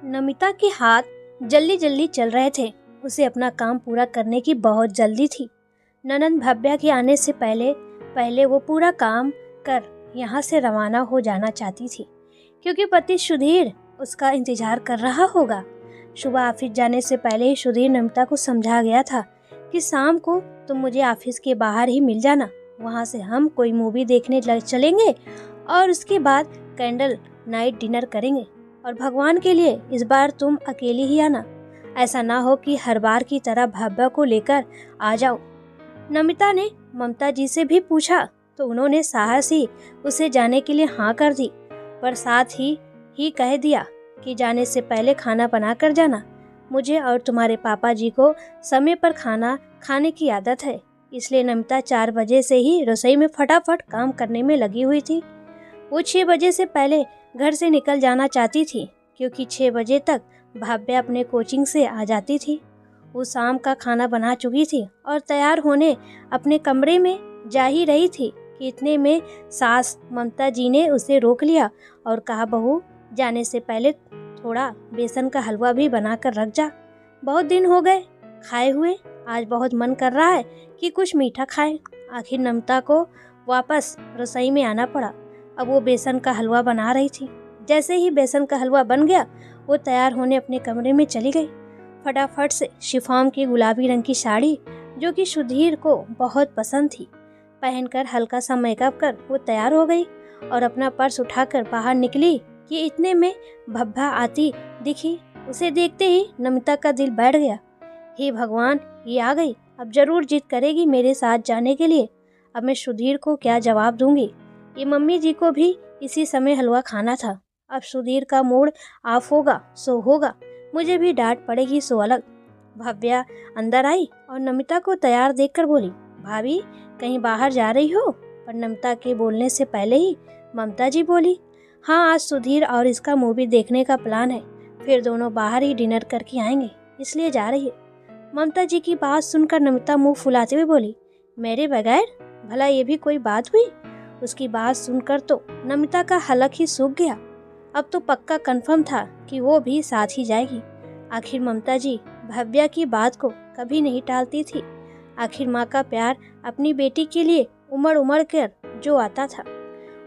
नमिता के हाथ जल्दी जल्दी चल रहे थे। उसे अपना काम पूरा करने की बहुत जल्दी थी। ननंद भव्या के आने से पहले पहले वो पूरा काम कर यहाँ से रवाना हो जाना चाहती थी, क्योंकि पति सुधीर उसका इंतजार कर रहा होगा। सुबह ऑफिस जाने से पहले ही सुधीर नमिता को समझा गया था कि शाम को तुम मुझे ऑफिस के बाहर ही मिल जाना, वहाँ से हम कोई मूवी देखने चलेंगे और उसके बाद कैंडल नाइट डिनर करेंगे। और भगवान के लिए इस बार तुम अकेली ही आना, ऐसा ना हो कि हर बार की तरह भव्या को लेकर आ जाओ। नमिता ने ममता जी से भी पूछा तो उन्होंने साहस ही उसे जाने के लिए हाँ कर दी, पर साथ ही कह दिया कि जाने से पहले खाना बना कर जाना। मुझे और तुम्हारे पापा जी को समय पर खाना खाने की आदत है, इसलिए नमिता 4 बजे से ही रसोई में फटाफट काम करने में लगी हुई थी। वो 6 बजे से पहले घर से निकल जाना चाहती थी, क्योंकि 6 बजे तक भव्या अपने कोचिंग से आ जाती थी। वो शाम का खाना बना चुकी थी और तैयार होने अपने कमरे में जा ही रही थी कि इतने में सास ममता जी ने उसे रोक लिया और कहा, बहू जाने से पहले थोड़ा बेसन का हलवा भी बना कर रख जा। बहुत दिन हो गए खाए हुए, आज बहुत मन कर रहा है कि कुछ मीठा खाए। आखिर नमिता को वापस रसोई में आना पड़ा। अब वो बेसन का हलवा बना रही थी। जैसे ही बेसन का हलवा बन गया, वो तैयार होने अपने कमरे में चली गई। फटाफट से शिफॉन की गुलाबी रंग की साड़ी, जो कि सुधीर को बहुत पसंद थी, पहनकर हल्का सा मेकअप कर वो तैयार हो गई और अपना पर्स उठाकर बाहर निकली कि इतने में भव्या आती दिखी। उसे देखते ही नमिता का दिल बैठ गया। हे भगवान, ये आ गई, अब जरूर जिद करेगी मेरे साथ जाने के लिए। अब मैं सुधीर को क्या जवाब दूंगी। ये मम्मी जी को भी इसी समय हलवा खाना था। अब सुधीर का मूड ऑफ होगा सो होगा, मुझे भी डांट पड़ेगी सो अलग। भव्या अंदर आई और नमिता को तैयार देखकर बोली, भाभी कहीं बाहर जा रही हो? पर नमिता के बोलने से पहले ही ममता जी बोली, हाँ आज सुधीर और इसका मूवी देखने का प्लान है, फिर दोनों बाहर ही डिनर करके आएंगे, इसलिए जा रही है। ममता जी की बात सुनकर नमिता मुंह फुलाते हुए बोली, मेरे बगैर? भला ये भी कोई बात हुई? उसकी बात सुनकर तो नमिता का हलक ही सूख गया। अब तो पक्का कंफर्म था कि वो भी साथ ही जाएगी। आखिर ममता जी भव्या की बात को कभी नहीं टालती थी। आखिर माँ का प्यार अपनी बेटी के लिए उमड़ उमड़ कर जो आता था।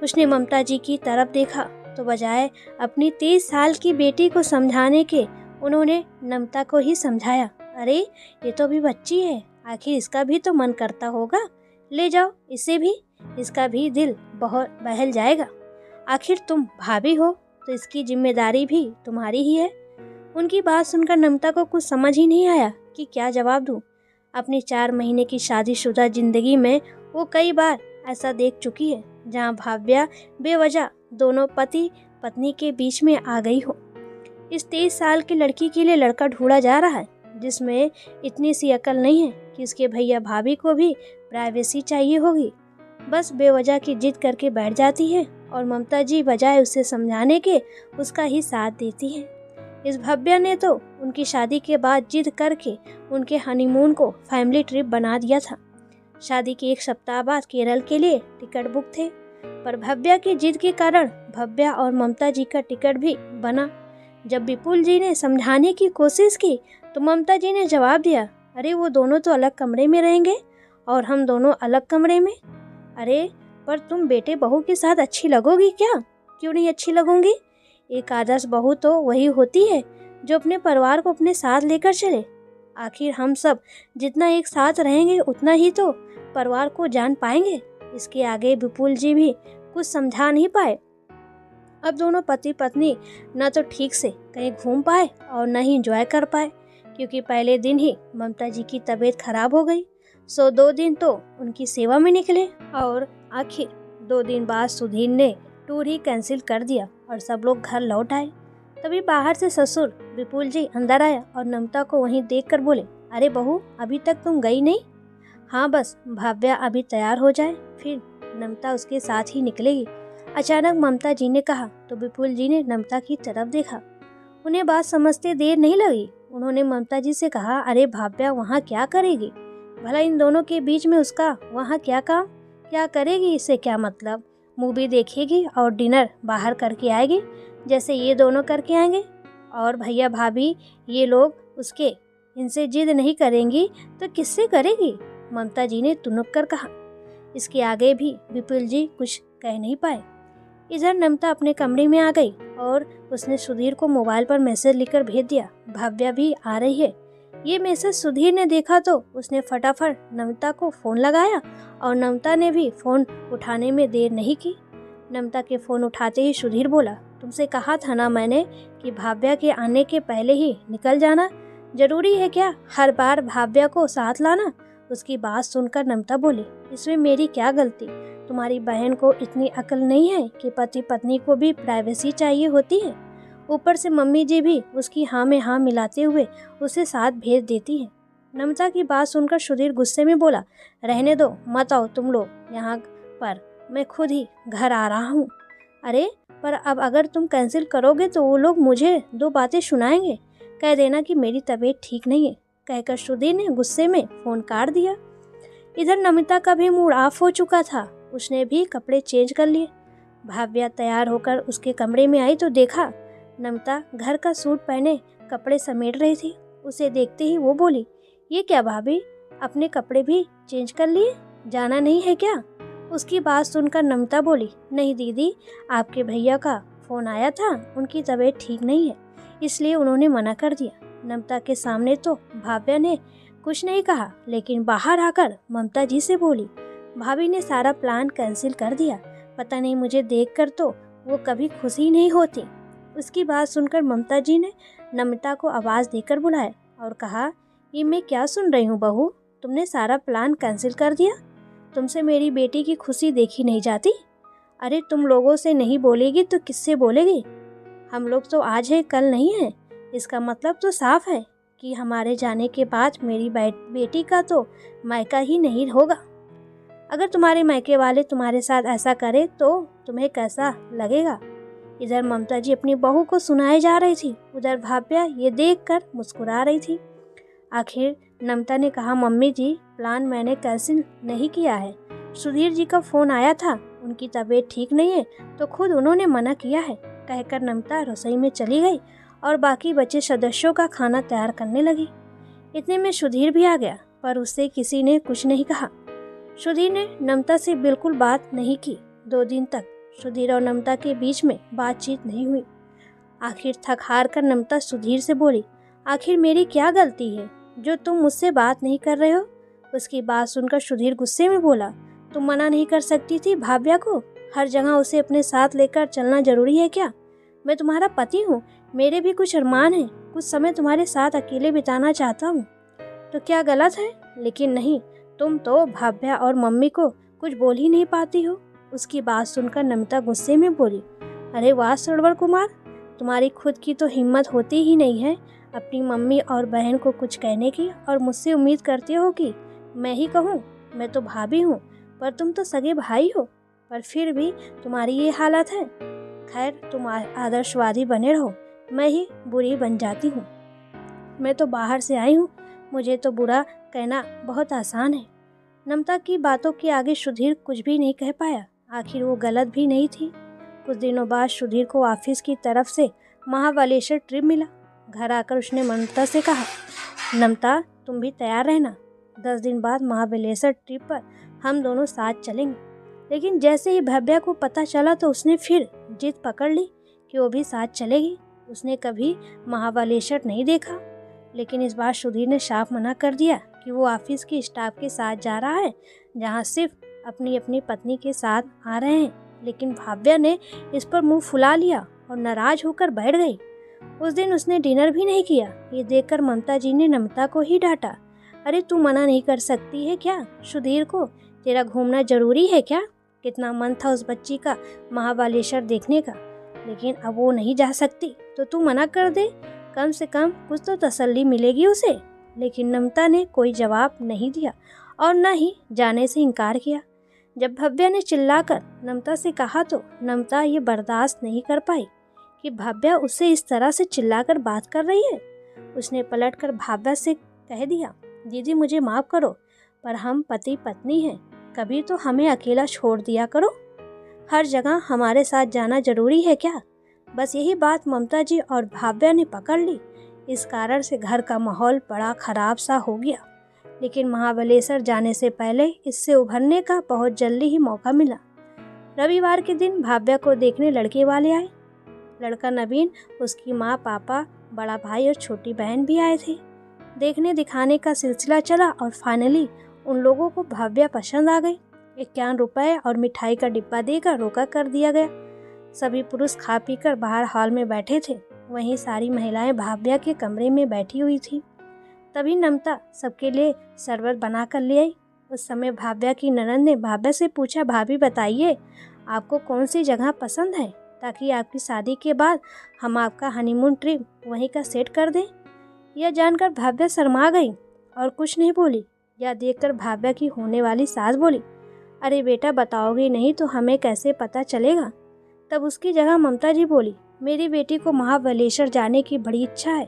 उसने ममता जी की तरफ देखा तो बजाय अपनी 23 साल की बेटी को समझाने के उन्होंने नमिता को ही समझाया। अरे ये तो भी बच्ची है, आखिर इसका भी तो मन करता होगा, ले जाओ इसे भी, इसका भी दिल बहुत बहल जाएगा। आखिर तुम भाभी हो तो इसकी जिम्मेदारी भी तुम्हारी ही है। उनकी बात सुनकर नमिता को कुछ समझ ही नहीं आया कि क्या जवाब दूं। अपनी 4 महीने की शादीशुदा जिंदगी में वो कई बार ऐसा देख चुकी है जहां भव्या बेवजह दोनों पति पत्नी के बीच में आ गई हो। इस 23 साल की लड़की के लिए लड़का ढूंढा जा रहा है, जिसमें इतनी सी अकल नहीं है कि इसके भैया भाभी को भी प्राइवेसी चाहिए होगी। बस बेवजह की जिद करके बैठ जाती है और ममता जी बजाय उसे समझाने के उसका ही साथ देती है। इस भव्या ने तो उनकी शादी के बाद जिद करके उनके हनीमून को फैमिली ट्रिप बना दिया था। शादी के 1 सप्ताह बाद केरल के लिए टिकट बुक थे, पर भव्या की जिद के कारण भव्या और ममता जी का टिकट भी बना। जब विपुल जी ने समझाने की कोशिश की तो ममता जी ने जवाब दिया, अरे वो दोनों तो अलग कमरे में रहेंगे और हम दोनों अलग कमरे में। अरे पर तुम बेटे बहू के साथ अच्छी लगोगी क्या? क्यों नहीं अच्छी लगूंगी? एक आदर्श बहू तो वही होती है जो अपने परिवार को अपने साथ लेकर चले। आखिर हम सब जितना एक साथ रहेंगे उतना ही तो परिवार को जान पाएंगे। इसके आगे विपुल जी भी कुछ समझा नहीं पाए। अब दोनों पति पत्नी न तो ठीक से कहीं घूम पाए और न ही एंजॉय कर पाए, क्योंकि पहले दिन ही ममता जी की तबीयत खराब हो गई। सो 2 दिन तो उनकी सेवा में निकले और आखिर 2 दिन बाद सुधीर ने टूर ही कैंसिल कर दिया और सब लोग घर लौट आए। तभी बाहर से ससुर विपुल जी अंदर आया और नमिता को वहीं देखकर बोले, अरे बहू अभी तक तुम गई नहीं? हाँ बस भव्या अभी तैयार हो जाए फिर नमिता उसके साथ ही निकलेगी। अचानक ममता जी ने कहा तो विपुल जी ने नमिता की तरफ देखा। उन्हें बात समझते देर नहीं लगी। उन्होंने ममता जी से कहा, अरे भव्या वहाँ क्या करेगी? भला इन दोनों के बीच में उसका वहाँ क्या काम? क्या करेगी इससे क्या मतलब? मूवी देखेगी और डिनर बाहर करके आएगी जैसे ये दोनों करके आएंगे? और भैया भाभी ये लोग उसके इनसे जिद नहीं करेंगी तो किससे करेगी? ममता जी ने तुनक कर कहा। इसके आगे भी विपुल जी कुछ कह नहीं पाए। इधर नम्रता अपने कमरे में आ गई और उसने सुधीर को मोबाइल पर मैसेज लिखकर भेज दिया, भव्या भी आ रही है। ये मैसेज सुधीर ने देखा तो उसने फटाफट नम्रता को फ़ोन लगाया और नम्रता ने भी फ़ोन उठाने में देर नहीं की। नम्रता के फ़ोन उठाते ही सुधीर बोला, तुमसे कहा था ना मैंने कि भाव्या के आने के पहले ही निकल जाना। जरूरी है क्या हर बार भाव्या को साथ लाना? उसकी बात सुनकर नम्रता बोली, इसमें मेरी क्या गलती? तुम्हारी बहन को इतनी अकल नहीं है कि पति पत्नी को भी प्राइवेसी चाहिए होती है। ऊपर से मम्मी जी भी उसकी हाँ में हाँ मिलाते हुए उसे साथ भेज देती है। नम्रता की बात सुनकर सुधीर गुस्से में बोला, रहने दो, मत आओ तुम लोग यहाँ पर, मैं खुद ही घर आ रहा हूँ। अरे पर अब अगर तुम कैंसिल करोगे तो वो लोग मुझे दो बातें सुनाएंगे। कह देना कि मेरी तबीयत ठीक नहीं है, कहकर सुधीर ने गुस्से में फ़ोन काट दिया। इधर नम्रता का भी मूड ऑफ हो चुका था। उसने भी कपड़े चेंज कर लिए। भाव्या तैयार होकर उसके कमरे में आई तो देखा नम्रता घर का सूट पहने कपड़े समेट रही थी। उसे देखते ही वो बोली, ये क्या भाभी, अपने कपड़े भी चेंज कर लिए, जाना नहीं है क्या? उसकी बात सुनकर नम्रता बोली, नहीं दीदी, आपके भैया का फ़ोन आया था, उनकी तबीयत ठीक नहीं है इसलिए उन्होंने मना कर दिया। नम्रता के सामने तो भाव्या ने कुछ नहीं कहा, लेकिन बाहर आकर ममता जी से बोली, भाभी ने सारा प्लान कैंसिल कर दिया। पता नहीं मुझे देखकर तो वो कभी खुश ही नहीं होती। उसकी बात सुनकर ममता जी ने नम्रता को आवाज़ देकर बुलाया और कहा, ये मैं क्या सुन रही हूँ बहू, तुमने सारा प्लान कैंसिल कर दिया? तुमसे मेरी बेटी की खुशी देखी नहीं जाती? अरे तुम लोगों से नहीं बोलेगी तो किससे बोलेगी? हम लोग तो आज है कल नहीं है। इसका मतलब तो साफ है कि हमारे जाने के बाद मेरी बेटी का तो मायका ही नहीं होगा। अगर तुम्हारे मायके वाले तुम्हारे साथ ऐसा करे तो तुम्हें कैसा लगेगा? इधर ममता जी अपनी बहू को सुनाए जा रही थी, उधर भाव्या ये देखकर मुस्कुरा रही थी। आखिर नम्रता ने कहा, मम्मी जी, प्लान मैंने कैंसिल नहीं किया है। सुधीर जी का फ़ोन आया था, उनकी तबीयत ठीक नहीं है तो खुद उन्होंने मना किया है, कहकर नम्रता रसोई में चली गई और बाकी बचे सदस्यों का खाना तैयार करने लगी। इतने में सुधीर भी आ गया, पर उससे किसी ने कुछ नहीं कहा। सुधीर ने नम्रता से बिल्कुल बात नहीं की। 2 दिन तक सुधीर और नम्रता के बीच में बातचीत नहीं हुई। आखिर थक हार कर नम्रता सुधीर से बोली, आखिर मेरी क्या गलती है जो तुम मुझसे बात नहीं कर रहे हो? उसकी बात सुनकर सुधीर गुस्से में बोला, तुम मना नहीं कर सकती थी भाव्या को? हर जगह उसे अपने साथ लेकर चलना जरूरी है क्या? मैं तुम्हारा पति हूँ, मेरे भी कुछ अरमान हैं, कुछ समय तुम्हारे साथ अकेले बिताना चाहता हूँ, तो क्या गलत है? लेकिन नहीं, तुम तो भाव्या और मम्मी को कुछ बोल ही नहीं पाती हो। उसकी बात सुनकर नम्रता गुस्से में बोली, अरे वाह सरवर कुमार, तुम्हारी खुद की तो हिम्मत होती ही नहीं है अपनी मम्मी और बहन को कुछ कहने की, और मुझसे उम्मीद करते हो कि मैं ही कहूँ? मैं तो भाभी हूँ, पर तुम तो सगे भाई हो, पर फिर भी तुम्हारी ये हालत है। खैर तुम आदर्शवादी बने रहो, मैं ही बुरी बन जाती हूँ। मैं तो बाहर से आई हूँ, मुझे तो बुरा कहना बहुत आसान है। नम्रता की बातों के आगे सुधीर कुछ भी नहीं कह पाया। आखिर वो गलत भी नहीं थी। कुछ दिनों बाद सुधीर को ऑफिस की तरफ से महाबलेश्वर ट्रिप मिला। घर आकर उसने नम्रता से कहा, नम्रता तुम भी तैयार रहना, 10 दिन बाद महाबलेश्वर ट्रिप पर हम दोनों साथ चलेंगे। लेकिन जैसे ही भव्या को पता चला तो उसने फिर जिद पकड़ ली कि वो भी साथ चलेगी। उसने कभी महाबलेश्वर नहीं देखा, लेकिन इस बार सुधीर ने साफ मना कर दिया कि वो ऑफिस के स्टाफ के साथ जा रहा है, जहाँ सिर्फ अपनी अपनी पत्नी के साथ आ रहे हैं। लेकिन भाव्या ने इस पर मुंह फुला लिया और नाराज होकर बैठ गई। उस दिन उसने डिनर भी नहीं किया। ये देखकर ममता जी ने नम्रता को ही डांटा, अरे तू मना नहीं कर सकती है क्या सुधीर को? तेरा घूमना जरूरी है क्या? कितना मन था उस बच्ची का महाबलेश्वर देखने का, लेकिन अब वो नहीं जा सकती तो तू मना कर दे, कम से कम कुछ तो तसल्ली मिलेगी उसे। लेकिन नम्रता ने कोई जवाब नहीं दिया और न ही जाने से इनकार किया। जब भव्या ने चिल्लाकर नम्रता से कहा तो नम्रता ये बर्दाश्त नहीं कर पाई कि भव्या उससे इस तरह से चिल्लाकर बात कर रही है। उसने पलटकर भव्या से कह दिया, दीदी मुझे माफ़ करो, पर हम पति पत्नी हैं, कभी तो हमें अकेला छोड़ दिया करो। हर जगह हमारे साथ जाना जरूरी है क्या? बस यही बात ममता जी और भाव्या ने पकड़ ली। इस कारण से घर का माहौल बड़ा खराब सा हो गया। लेकिन महाबलेश्वर जाने से पहले इससे उभरने का बहुत जल्दी ही मौका मिला। रविवार के दिन भाव्या को देखने लड़के वाले आए। लड़का नवीन, उसकी माँ, पापा, बड़ा भाई और छोटी बहन भी आए थे। देखने दिखाने का सिलसिला चला और फाइनली उन लोगों को भाव्या पसंद आ गई। 51 रुपए और मिठाई का डिब्बा देकर रोका कर दिया गया। सभी पुरुष खा पीकर बाहर हॉल में बैठे थे। वहीं सारी महिलाएं भाव्या के कमरे में बैठी हुई थी। तभी नम्रता सबके लिए शरबत बना कर ले आई। उस समय भाव्या की ननद ने भाव्या से पूछा, भाभी बताइए आपको कौन सी जगह पसंद है, ताकि आपकी शादी के बाद हम आपका हनीमून ट्रिप वहीं का सेट कर दें। यह जानकर भाव्या शर्मा गई और कुछ नहीं बोली। यह देखकर भाव्या की होने वाली सास बोली, अरे बेटा बताओगे नहीं तो हमें कैसे पता चलेगा। तब उसकी जगह ममता जी बोली, मेरी बेटी को महाबलेश्वर जाने की बड़ी इच्छा है।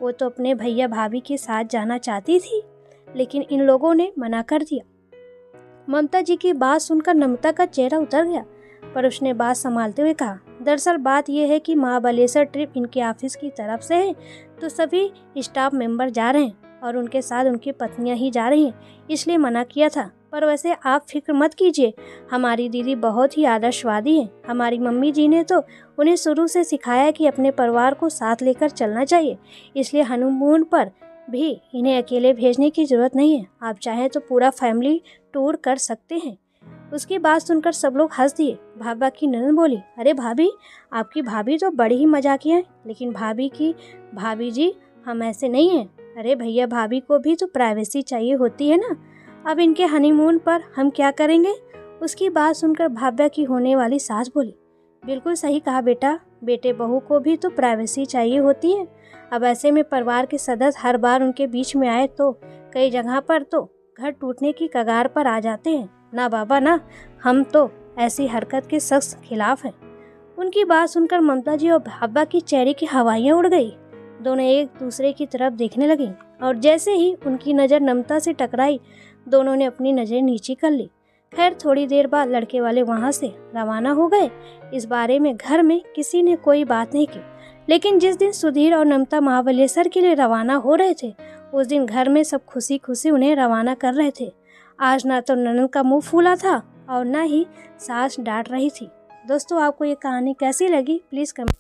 वो तो अपने भैया भाभी के साथ जाना चाहती थी, लेकिन इन लोगों ने मना कर दिया। ममता जी की बात सुनकर नम्रता का चेहरा उतर गया, पर उसने बात संभालते हुए कहा, दरअसल बात यह है कि महाबलेश्वर ट्रिप इनके ऑफिस की तरफ से है, तो सभी स्टाफ मेंबर जा रहे हैं और उनके साथ उनकी पत्नियां ही जा रही हैं, इसलिए मना किया था। पर वैसे आप फिक्र मत कीजिए, हमारी दीदी बहुत ही आदर्शवादी हैं। हमारी मम्मी जी ने तो उन्हें शुरू से सिखाया कि अपने परिवार को साथ लेकर चलना चाहिए, इसलिए हनीमून पर भी इन्हें अकेले भेजने की ज़रूरत नहीं है। आप चाहें तो पूरा फैमिली टूर कर सकते हैं। उसकी बात सुनकर सब लोग हंस दिए। भाभा की ननद बोली, अरे भाभी, आपकी भाभी तो बड़ी ही मजाकिया है, लेकिन भाभी जी हम ऐसे नहीं हैं। अरे भैया भाभी को भी तो प्राइवेसी चाहिए होती है ना। अब इनके हनीमून पर हम क्या करेंगे। उसकी बात सुनकर भाभा की होने वाली सास बोली, बिल्कुल सही कहा बेटा, बेटे बहू को भी तो प्राइवेसी चाहिए होती है। अब ऐसे में परिवार के सदस्य हर बार उनके बीच में आए तो कई जगह पर तो घर टूटने की कगार पर आ जाते हैं। ना बाबा ना, हम तो ऐसी हरकत के सख्त खिलाफ हैं। उनकी बात सुनकर ममता जी और भाभा की चेहरे की हवाइयाँ उड़ गई। दोनों एक दूसरे की तरफ देखने लगी और जैसे ही उनकी नज़र नम्रता से टकराई, दोनों ने अपनी नज़र नीची कर ली। खैर थोड़ी देर बाद लड़के वाले वहाँ से रवाना हो गए। इस बारे में घर में किसी ने कोई बात नहीं की, लेकिन जिस दिन सुधीर और नम्रता महाबलेश्वर के लिए रवाना हो रहे थे, उस दिन घर में सब खुशी खुशी उन्हें रवाना कर रहे थे। आज ना तो ननद का मुंह फूला था और ना ही सास डांट रही थी। दोस्तों आपको ये कहानी कैसी लगी प्लीज़ कमेंट